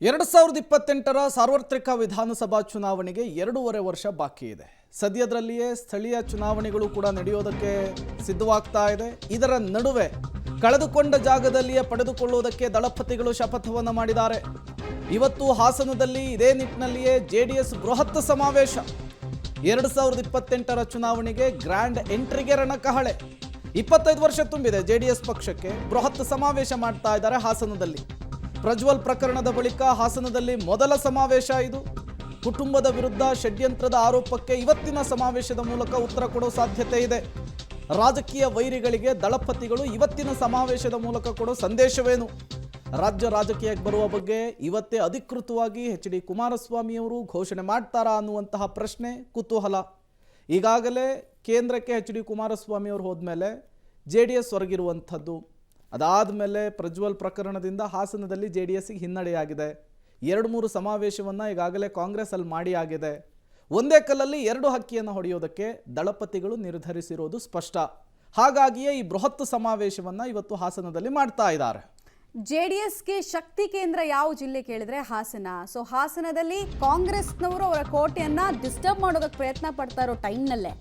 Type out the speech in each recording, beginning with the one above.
2028ರ ಸಾರ್ವತ್ರಿಕ ವಿಧಾನಸಭಾ ಚುನಾವಣೆಗೆ 2.5 ವರ್ಷ ಬಾಕಿ ಇದೆ. ಸದ್ಯದಲ್ಲಿಯೇ ಸ್ಥಳೀಯ ಚುನಾವಣೆಗಳು ಕೂಡ ನಡೆಯೋದಕ್ಕೆ ಸಿದ್ಧವಾಗ್ತಾ ಇದೆ. ಇದರ ನಡುವೆ ಕಳೆದುಕೊಂಡ ಜಾಗದಲ್ಲಿಯೇ ಪಡೆದುಕೊಳ್ಳುವುದಕ್ಕೆ ದಳಪತಿಗಳು ಶಪಥವನ್ನು ಮಾಡಿದ್ದಾರೆ. ಇವತ್ತು ಹಾಸನದಲ್ಲಿ ಇದೇ ನಿಟ್ಟಿನಲ್ಲಿಯೇ ಜೆಡಿಎಸ್ ಬೃಹತ್ ಸಮಾವೇಶ. 2028ರ ಚುನಾವಣೆಗೆ ಗ್ರ್ಯಾಂಡ್ ಎಂಟ್ರಿಗೆ ರಣಕಹಳೆ. 25 ವರ್ಷ ತುಂಬಿದೆ ಜೆಡಿಎಸ್ ಪಕ್ಷಕ್ಕೆ. ಬೃಹತ್ ಸಮಾವೇಶ ಮಾಡ್ತಾ ಇದ್ದಾರೆ ಹಾಸನದಲ್ಲಿ. ಪ್ರಜ್ವಲ್ ಪ್ರಕರಣದ ಬಳಿಕ ಹಾಸನದಲ್ಲಿ ಮೊದಲ ಸಮಾವೇಶ ಇದು. ಕುಟುಂಬದ ವಿರುದ್ಧ ಷಡ್ಯಂತ್ರದ ಆರೋಪಕ್ಕೆ ಇವತ್ತಿನ ಸಮಾವೇಶದ ಮೂಲಕ ಉತ್ತರ ಕೊಡೋ ಸಾಧ್ಯತೆ ಇದೆ. ರಾಜಕೀಯ ವೈರಿಗಳಿಗೆ ದಳಪತಿಗಳು ಇವತ್ತಿನ ಸಮಾವೇಶದ ಮೂಲಕ ಕೊಡೋ ಸಂದೇಶವೇನು? ರಾಜ್ಯ ರಾಜಕೀಯಕ್ಕೆ ಬರುವ ಬಗ್ಗೆ ಇವತ್ತೇ ಅಧಿಕೃತವಾಗಿ ಎಚ್.ಡಿ. ಕುಮಾರಸ್ವಾಮಿ ಅವರು ಘೋಷಣೆ ಮಾಡ್ತಾರಾ ಅನ್ನುವಂತಹ ಪ್ರಶ್ನೆ, ಕುತೂಹಲ. ಈಗಾಗಲೇ ಕೇಂದ್ರಕ್ಕೆ ಎಚ್.ಡಿ. ಕುಮಾರಸ್ವಾಮಿ ಅವರು ಹೋದ್ಮೇಲೆ ಜೆಡಿಎಸ್ ಹೊರಗಿರುವಂಥದ್ದು. ಅದಾದಮೇಲೆ ಪ್ರಜ್ವಲ್ ಪ್ರಕರಣದಿಂದ ಹಾಸನದಲ್ಲಿ ಜೆಡಿಎಸ್ಗೆ ಹಿನ್ನಡೆಯಾಗಿದೆ. 2-3 ಸಮಾವೇಶವನ್ನು ಈಗಾಗಲೇ ಕಾಂಗ್ರೆಸ್ ಅಲ್ಲಿ ಮಾಡಿ ಆಗಿದೆ. ಒಂದೇ ಕಲ್ಲಲ್ಲಿ 2 ಹಕ್ಕಿಯನ್ನು ಹೊಡೆಯೋದಕ್ಕೆ ದಳಪತಿಗಳು ನಿರ್ಧರಿಸಿರೋದು ಸ್ಪಷ್ಟ. ಹಾಗಾಗಿಯೇ ಈ ಬೃಹತ್ ಸಮಾವೇಶವನ್ನು ಇವತ್ತು ಹಾಸನದಲ್ಲಿ ಮಾಡ್ತಾ ಇದ್ದಾರೆ. ಜೆಡಿಎಸ್ಗೆ ಶಕ್ತಿ ಕೇಂದ್ರ ಯಾವ ಜಿಲ್ಲೆ ಕೇಳಿದ್ರೆ ಹಾಸನ. ಸೊ ಹಾಸನದಲ್ಲಿ ಕಾಂಗ್ರೆಸ್ನವರು ಅವರ ಕೋಟೆಯನ್ನ ಡಿಸ್ಟರ್ಬ್ ಮಾಡೋದಕ್ಕೆ ಪ್ರಯತ್ನ ಪಡ್ತಾ ಇರೋ ಟೈಮ್ನಲ್ಲೇ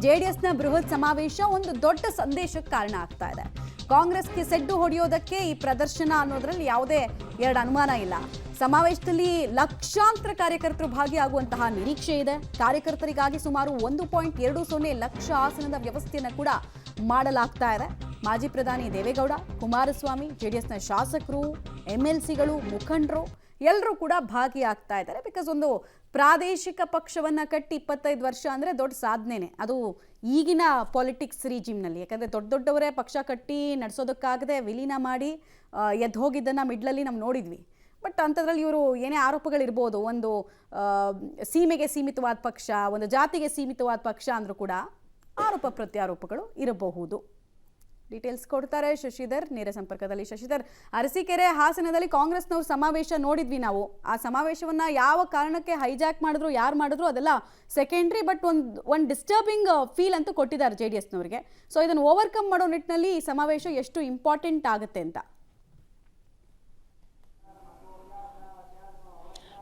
ಜೆಡಿಎಸ್ನ ಬೃಹತ್ ಸಮಾವೇಶ ಒಂದು ದೊಡ್ಡ ಸಂದೇಶಕ್ಕೆ ಕಾರಣ ಆಗ್ತಾ ಇದೆ. ಕಾಂಗ್ರೆಸ್ಗೆ ಸೆಡ್ಡು ಹೊಡೆಯೋದಕ್ಕೆ ಈ ಪ್ರದರ್ಶನ ಅನ್ನೋದ್ರಲ್ಲಿ ಯಾವುದೇ ಎರಡು ಅನುಮಾನ ಇಲ್ಲ. ಸಮಾವೇಶದಲ್ಲಿ ಲಕ್ಷಾಂತರ ಕಾರ್ಯಕರ್ತರು ಭಾಗಿಯಾಗುವಂತಹ ನಿರೀಕ್ಷೆ ಇದೆ. ಕಾರ್ಯಕರ್ತರಿಗಾಗಿ ಸುಮಾರು 1.20 ಲಕ್ಷ ಆಸನದ ವ್ಯವಸ್ಥೆಯನ್ನು ಕೂಡ ಮಾಡಲಾಗ್ತಾ ಇದೆ. ಮಾಜಿ ಪ್ರಧಾನಿ ದೇವೇಗೌಡ, ಕುಮಾರಸ್ವಾಮಿ, ಜೆಡಿಎಸ್ನ ಶಾಸಕರು, MLCಗಳು, ಮುಖಂಡರು ಎಲ್ಲರೂ ಕೂಡ ಭಾಗಿಯಾಗ್ತಾ ಇದ್ದಾರೆ. ಬಿಕಾಸ್ ಒಂದು ಪ್ರಾದೇಶಿಕ ಪಕ್ಷವನ್ನು ಕಟ್ಟಿ 25 ವರ್ಷ ಅಂದರೆ ದೊಡ್ಡ ಸಾಧನೆನೇ ಅದು ಈಗಿನ ಪಾಲಿಟಿಕ್ಸ್ ರೀಜಿಮ್ನಲ್ಲಿ. ಯಾಕಂದರೆ ದೊಡ್ಡವರೇ ಪಕ್ಷ ಕಟ್ಟಿ ನಡೆಸೋದಕ್ಕಾಗದೆ ವಿಲೀನ ಮಾಡಿ ಎದ್ದು ಹೋಗಿದ್ದನ್ನು ಮಿಡ್ಲಲ್ಲಿ ನಾವು ನೋಡಿದ್ವಿ. ಬಟ್ ಅಂಥದ್ರಲ್ಲಿ ಇವರು ಏನೇ ಆರೋಪಗಳಿರ್ಬೋದು, ಒಂದು ಸೀಮೆಗೆ ಸೀಮಿತವಾದ ಪಕ್ಷ, ಒಂದು ಜಾತಿಗೆ ಸೀಮಿತವಾದ ಪಕ್ಷ ಅಂದರೂ ಕೂಡ ಆರೋಪ ಪ್ರತ್ಯಾರೋಪಗಳು ಇರಬಹುದು. ಡೀಟೇಲ್ಸ್ ಕೊಡ್ತಾರೆ ಶಶಿಧರ್, ನೇರ ಸಂಪರ್ಕದಲ್ಲಿ. ಶಶಿಧರ್, ಅರಸೀಕೆರೆ ಹಾಸನದಲ್ಲಿ ಕಾಂಗ್ರೆಸ್ನವ್ರ ಸಮಾವೇಶ ನೋಡಿದ್ವಿ ನಾವು. ಆ ಸಮಾವೇಶವನ್ನ ಯಾವ ಕಾರಣಕ್ಕೆ ಹೈಜಾಕ್ ಮಾಡಿದ್ರು, ಯಾರು ಮಾಡಿದ್ರು ಅದೆಲ್ಲ ಸೆಕೆಂಡ್ರಿ. ಬಟ್ ಒಂದು ಡಿಸ್ಟರ್ಬಿಂಗ್ ಫೀಲ್ ಅಂತೂ ಕೊಟ್ಟಿದ್ದಾರೆ ಜೆಡಿಎಸ್ನವ್ರಿಗೆ. ಸೊ ಇದನ್ನು ಓವರ್ಕಮ್ ಮಾಡೋ ನಿಟ್ಟಿನಲ್ಲಿ ಈ ಸಮಾವೇಶ ಎಷ್ಟು ಇಂಪಾರ್ಟೆಂಟ್ ಆಗುತ್ತೆ ಅಂತ?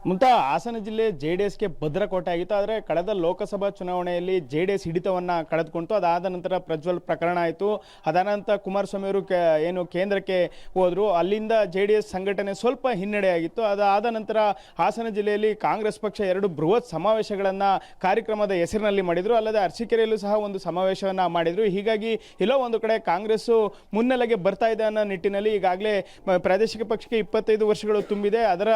ಮುಂತಾ ಹಾಸನ ಜಿಲ್ಲೆ ಜೆಡಿಎಸ್ಗೆ ಭದ್ರಕೋಟೆ ಆಗಿತ್ತು. ಆದರೆ ಕಳೆದ ಲೋಕಸಭಾ ಚುನಾವಣೆಯಲ್ಲಿ ಜೆಡಿಎಸ್ ಹಿಡಿತವನ್ನು ಕಳೆದುಕೊಂತು. ಅದಾದ ನಂತರ ಪ್ರಜ್ವಲ್ ಪ್ರಕರಣ ಆಯಿತು. ಅದಾದ ನಂತರ ಕುಮಾರಸ್ವಾಮಿ ಅವರು ಏನು ಕೇಂದ್ರಕ್ಕೆ ಹೋದರು. ಅಲ್ಲಿಂದ ಜೆಡಿಎಸ್ ಸಂಘಟನೆ ಸ್ವಲ್ಪ ಹಿನ್ನಡೆಯಾಗಿತ್ತು. ಅದಾದ ನಂತರ ಹಾಸನ ಜಿಲ್ಲೆಯಲ್ಲಿ ಕಾಂಗ್ರೆಸ್ ಪಕ್ಷ 2 ಬೃಹತ್ ಸಮಾವೇಶಗಳನ್ನು ಕಾರ್ಯಕ್ರಮದ ಹೆಸರಿನಲ್ಲಿ ಮಾಡಿದರು. ಅಲ್ಲದೆ ಅರಸೀಕೆರೆಯಲ್ಲೂ ಸಹ ಒಂದು ಸಮಾವೇಶವನ್ನು ಮಾಡಿದರು. ಹೀಗಾಗಿ ಎಲ್ಲೋ ಒಂದು ಕಡೆ ಕಾಂಗ್ರೆಸ್ಸು ಮುನ್ನೆಲೆಗೆ ಬರ್ತಾ ಇದೆ ಅನ್ನೋ ನಿಟ್ಟಿನಲ್ಲಿ ಈಗಾಗಲೇ ಪ್ರಾದೇಶಿಕ ಪಕ್ಷಕ್ಕೆ 25 ವರ್ಷಗಳು ತುಂಬಿದೆ. ಅದರ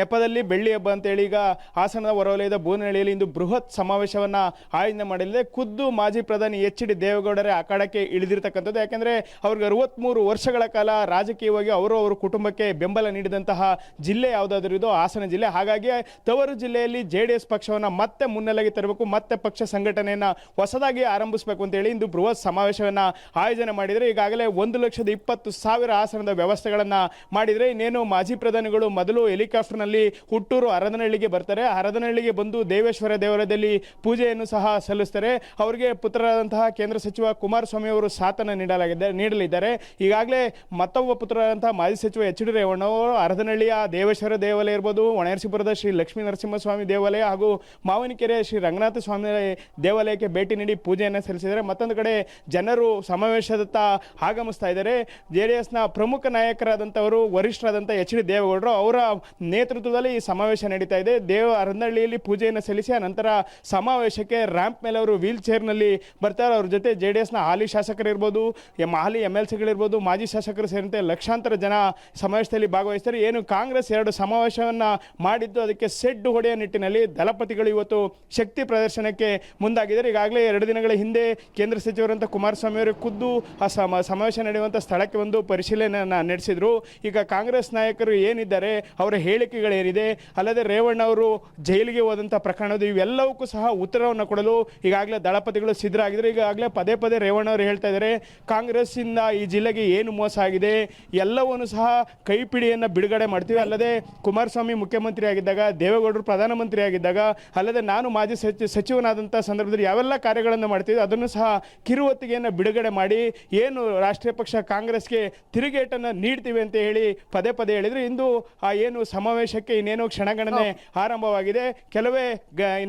ನೆಪದಲ್ಲಿ ಬೆಳ್ಳಿ ಹಬ್ಬ ಅಂತೇಳಿ ಈಗ ಹಾಸನದ ಹೊರವಲಯದ ಬೋನಹಳ್ಳಿಯಲ್ಲಿ ಇಂದು ಬೃಹತ್ ಸಮಾವೇಶವನ್ನು ಆಯೋಜನೆ ಮಾಡಲಿದೆ. ಖುದ್ದು ಮಾಜಿ ಪ್ರಧಾನಿ ಎಚ್.ಡಿ. ದೇವೇಗೌಡರೇ ಅಖಾಡಕ್ಕೆ ಇಳಿದಿರ್ತಕ್ಕಂಥದ್ದು. ಯಾಕೆಂದರೆ ಅವ್ರಿಗೆ 63 ವರ್ಷಗಳ ಕಾಲ ರಾಜಕೀಯವಾಗಿ ಅವರ ಕುಟುಂಬಕ್ಕೆ ಬೆಂಬಲ ನೀಡಿದಂತಹ ಜಿಲ್ಲೆ ಯಾವುದಾದ್ರೂ ಇದು ಹಾಸನ ಜಿಲ್ಲೆ. ಹಾಗಾಗಿ ತವರು ಜಿಲ್ಲೆಯಲ್ಲಿ ಜೆಡಿಎಸ್ ಪಕ್ಷವನ್ನು ಮತ್ತೆ ಮುನ್ನೆಲೆಗೆ ತರಬೇಕು, ಮತ್ತೆ ಪಕ್ಷ ಸಂಘಟನೆಯನ್ನು ಹೊಸದಾಗಿ ಆರಂಭಿಸಬೇಕು ಅಂತೇಳಿ ಇಂದು ಬೃಹತ್ ಸಮಾವೇಶವನ್ನು ಆಯೋಜನೆ ಮಾಡಿದರೆ. ಈಗಾಗಲೇ 1,20,000 ಆಸನದ ವ್ಯವಸ್ಥೆಗಳನ್ನು ಮಾಡಿದರೆ. ಇನ್ನೇನು ಮಾಜಿ ಪ್ರಧಾನಿಗಳು ಮೊದಲು ಹೆಲಿಕಾಪ್ಟರ್ನಲ್ಲಿ ಹುಟ್ಟೂರು ಹರದನಹಳ್ಳಿಗೆ ಬರ್ತಾರೆ. ಹರದನಹಳ್ಳಿಗೆ ಬಂದು ದೇವೇಶ್ವರ ದೇವರದಲ್ಲಿ ಪೂಜೆಯನ್ನು ಸಹ ಸಲ್ಲಿಸ್ತಾರೆ. ಅವರಿಗೆ ಪುತ್ರರಾದಂತಹ ಕೇಂದ್ರ ಸಚಿವ ಕುಮಾರಸ್ವಾಮಿ ಅವರು ಸಾಥನ್ನು ನೀಡಲಿದ್ದಾರೆ. ಈಗಾಗಲೇ ಮತ್ತೊಬ್ಬ ಪುತ್ರರಾದಂತಹ ಮಾಜಿ ಸಚಿವ ಎಚ್.ಡಿ. ರೇವಣ್ಣ ಅವರು ಹರದನಹಳ್ಳಿಯ ದೇವೇಶ್ವರ ದೇವಾಲಯ ಇರ್ಬೋದು, ಹೊಣೆನರಸೀಪುರದ ಶ್ರೀ ಲಕ್ಷ್ಮೀ ನರಸಿಂಹಸ್ವಾಮಿ ದೇವಾಲಯ ಹಾಗೂ ಮಾವಿನಕೆರೆಯ ಶ್ರೀ ರಂಗನಾಥ ಸ್ವಾಮಿ ದೇವಾಲಯಕ್ಕೆ ಭೇಟಿ ನೀಡಿ ಪೂಜೆಯನ್ನು ಸಲ್ಲಿಸಿದ್ದಾರೆ. ಮತ್ತೊಂದು ಕಡೆ ಜನರು ಸಮಾವೇಶದತ್ತ ಆಗಮಿಸ್ತಾ ಇದ್ದಾರೆ. ಜೆಡಿಎಸ್ನ ಪ್ರಮುಖ ನಾಯಕರಾದಂಥವರು ವರಿಷ್ಠರಾದಂಥ ಎಚ್.ಡಿ. ದೇವೇಗೌಡರು ಅವರ ನೇತೃತ್ವದಲ್ಲಿ ಈ ಸಮಾವೇಶ ನಡೀತಾ ಇದೆ. ಹರದನಹಳ್ಳಿಯಲ್ಲಿ ಪೂಜೆಯನ್ನು ಸಲ್ಲಿಸಿ ನಂತರ ಸಮಾವೇಶಕ್ಕೆ ರ್ಯಾಂಪ್ ಮೇಲೆ ಅವರು ವೀಲ್ ಚೇರ್ನಲ್ಲಿ ಬರ್ತಾರೆ. ಅವ್ರ ಜೊತೆ ಜೆಡಿಎಸ್ನ ಹಾಲಿ ಶಾಸಕರು ಇರ್ಬೋದು, ಹಾಲಿ MLCಗಳಿರ್ಬೋದು, ಮಾಜಿ ಶಾಸಕರು ಸೇರಿದಂತೆ ಲಕ್ಷಾಂತರ ಜನ ಸಮಾವೇಶದಲ್ಲಿ ಭಾಗವಹಿಸ್ತಾರೆ. ಏನು ಕಾಂಗ್ರೆಸ್ 2 ಸಮಾವೇಶವನ್ನು ಮಾಡಿದ್ದು ಅದಕ್ಕೆ ಸೆಡ್ಡು ಹೊಡೆಯ ನಿಟ್ಟಿನಲ್ಲಿ ದಳಪತಿಗಳು ಇವತ್ತು ಶಕ್ತಿ ಪ್ರದರ್ಶನಕ್ಕೆ ಮುಂದಾಗಿದ್ದಾರೆ. ಈಗಾಗಲೇ 2 ದಿನಗಳ ಹಿಂದೆ ಕೇಂದ್ರ ಸಚಿವರಂತ ಕುಮಾರಸ್ವಾಮಿ ಅವರು ಖುದ್ದು ಆ ಸಮಾವೇಶ ನಡೆಯುವಂಥ ಸ್ಥಳಕ್ಕೆ ಒಂದು ಪರಿಶೀಲನೆಯನ್ನು ನಡೆಸಿದರು. ಈಗ ಕಾಂಗ್ರೆಸ್ ನಾಯಕರು ಏನಿದ್ದಾರೆ ಅವರ ಹೇಳಿಕೆಗಳೇನಿದೆ, ಅಲ್ಲದೆ ರೇವಣ್ಣ ಅವರು ಜೈಲಿಗೆ ಹೋದಂಥ ಪ್ರಕರಣದ್ದು ಇವೆಲ್ಲವಕ್ಕೂ ಸಹ ಉತ್ತರವನ್ನು ಕೊಡಲು ಈಗಾಗಲೇ ದಳಪತಿಗಳು ಸಿದ್ಧರಾಗಿದ್ದಾರೆ. ಈಗಾಗಲೇ ಪದೇ ಪದೇ ರೇವಣ್ಣ ಅವರು ಹೇಳ್ತಾ ಇದ್ದಾರೆ, ಕಾಂಗ್ರೆಸ್ಸಿಂದ ಈ ಜಿಲ್ಲೆಗೆ ಏನು ಮೋಸ ಆಗಿದೆ ಎಲ್ಲವನ್ನು ಸಹ ಕೈಪಿಡಿಯನ್ನು ಬಿಡುಗಡೆ ಮಾಡ್ತೀವಿ. ಅಲ್ಲದೆ ಕುಮಾರಸ್ವಾಮಿ ಮುಖ್ಯಮಂತ್ರಿ ಆಗಿದ್ದಾಗ, ದೇವೇಗೌಡರು ಪ್ರಧಾನಮಂತ್ರಿ ಆಗಿದ್ದಾಗ, ಅಲ್ಲದೆ ನಾನು ಮಾಜಿ ಸಚಿವನಾದಂಥ ಸಂದರ್ಭದಲ್ಲಿ ಯಾವೆಲ್ಲ ಕಾರ್ಯಗಳನ್ನು ಮಾಡ್ತೀವಿ ಅದನ್ನು ಸಹ ಕಿರುಹೊತ್ತಿಗೆಯನ್ನು ಬಿಡುಗಡೆ ಮಾಡಿ ಏನು ರಾಷ್ಟ್ರೀಯ ಪಕ್ಷ ಕಾಂಗ್ರೆಸ್ಗೆ ತಿರುಗೇಟನ್ನು ನೀಡ್ತೀವಿ ಅಂತ ಹೇಳಿ ಪದೇ ಪದೇ ಹೇಳಿದ್ರು. ಇಂದು ಆ ಏನು ಸಮಾವೇಶಕ್ಕೆ ಇನ್ನೇನೋ ಕ್ಷಣಗಣನೆ ಆರಂಭವಾಗಿದೆ. ಕೆಲವೇ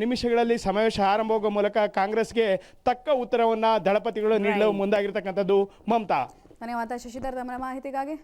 ನಿಮಿಷಗಳಲ್ಲಿ ಸಮಾವೇಶ ಆರಂಭವಾಗುವ ಮೂಲಕ ಕಾಂಗ್ರೆಸ್ಗೆ ತಕ್ಕ ಉತ್ತರವನ್ನು ದಳಪತಿಗಳು ನೀಡಲು ಮುಂದಾಗಿರ್ತಕ್ಕಂಥದ್ದು. ಮಮತಾ, ಧನ್ಯವಾದ ಶಶಿಧರ್ ತಮ್ಮ ಮಾಹಿತಿಗಾಗಿ.